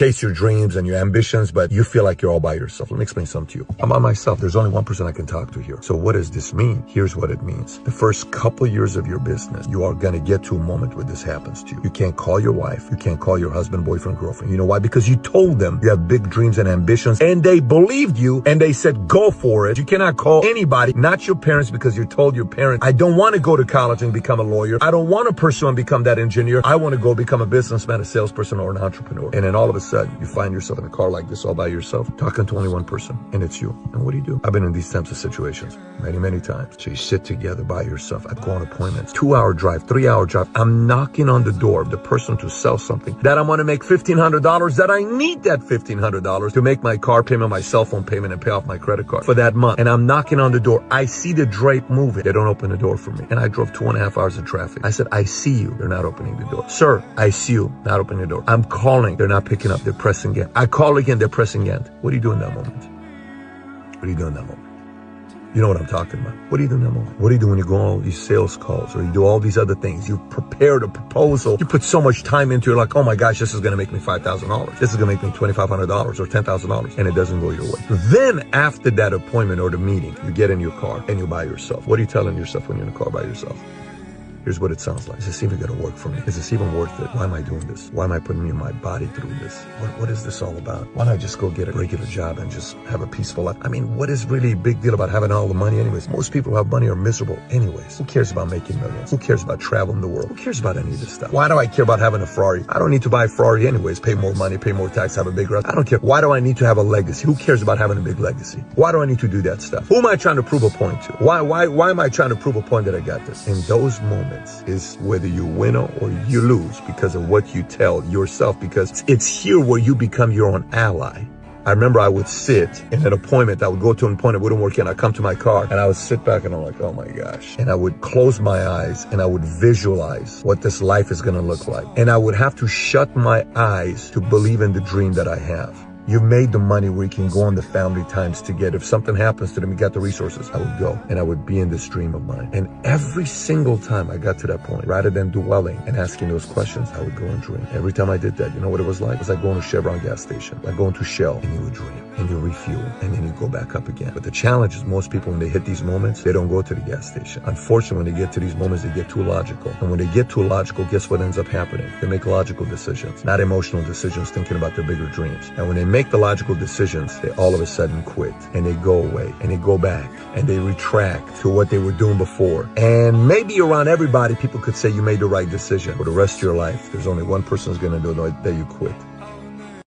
chase your dreams and your ambitions, but you feel like you're all by yourself. Let me explain something to you. I'm by myself. There's only one person I can talk to here. So what does this mean? Here's what it means. The first couple years of your business, you are going to get to a moment where this happens to you. You can't call your wife. You can't call your husband, boyfriend, girlfriend. You know why? Because you told them you have big dreams and ambitions, and they believed you, and they said, go for it. You cannot call anybody, not your parents, because you told your parents, I don't want to go to college and become a lawyer. I don't want to pursue and become that engineer. I want to go become a businessman, a salesperson, or an entrepreneur. And then all of a sudden, you find yourself in a car like this all by yourself, talking to only one person, and it's you. And what do? I've been in these types of situations many, many times. So you sit together by yourself. I go on appointments, 2-hour drive, 3-hour drive. I'm knocking on the door of the person to sell something that I'm going to make $1,500, that I need that $1,500 to make my car payment, my cell phone payment, and pay off my credit card for that month. And I'm knocking on the door. I see the drape moving. They don't open the door for me. And I drove 2.5 hours in traffic. I said, I see you. They're not opening the door. Sir, I see you. Not opening the door. I'm calling. They're not picking up. They're pressing again. I call again. They're pressing again. What do you do in that moment? What do you do in that moment? You know what I'm talking about. What do you do in that moment? What do you do when you go on all these sales calls, or you do all these other things? You prepared a proposal. You put so much time into it, like, oh my gosh, this is going to make me $5,000. This is going to make me $2,500 or $10,000, and it doesn't go your way. Then after that appointment or the meeting, you get in your car and you're by yourself. What are you telling yourself when you're in the car by yourself? Here's what it sounds like. Is this even going to work for me? Is this even worth it? Why am I doing this? Why am I putting my body through this? What is this all about? Why not just go get a regular job and just have a peaceful life? I mean, what is really a big deal about having all the money anyways? Most people who have money are miserable anyways. Who cares about making millions? Who cares about traveling the world? Who cares about any of this stuff? Why do I care about having a Ferrari? I don't need to buy a Ferrari anyways. Pay more money, pay more tax, have a big house. I don't care. Why do I need to have a legacy? Who cares about having a big legacy? Why do I need to do that stuff? Who am I trying to prove a point to? Why am I trying to prove a point that I got this? In those moments is whether you win or you lose because of what you tell yourself, because it's here where you become your own ally. I remember I would sit in an appointment. I would go to an appointment, it wouldn't work, and I'd come to my car and I would sit back and I'm like, oh my gosh. And I would close my eyes and I would visualize what this life is going to look like. And I would have to shut my eyes to believe in the dream that I have. You've made the money where you can go on the family times together. If something happens to them, you got the resources, I would go and I would be in this dream of mine. And every single time I got to that point, rather than dwelling and asking those questions, I would go and dream. Every time I did that, you know what it was like? It was like going to Chevron gas station, like going to Shell, and you would dream and you refuel and then you go back up again. But the challenge is most people, when they hit these moments, they don't go to the gas station. Unfortunately, when they get to these moments, they get too logical. And when they get too logical, guess what ends up happening? They make logical decisions, not emotional decisions, thinking about their bigger dreams. And when they make the logical decisions, they all of a sudden quit and they go away and they go back and they retract to what they were doing before. And maybe around everybody, people could say you made the right decision. For the rest of your life, there's only one person who's going to know that you quit.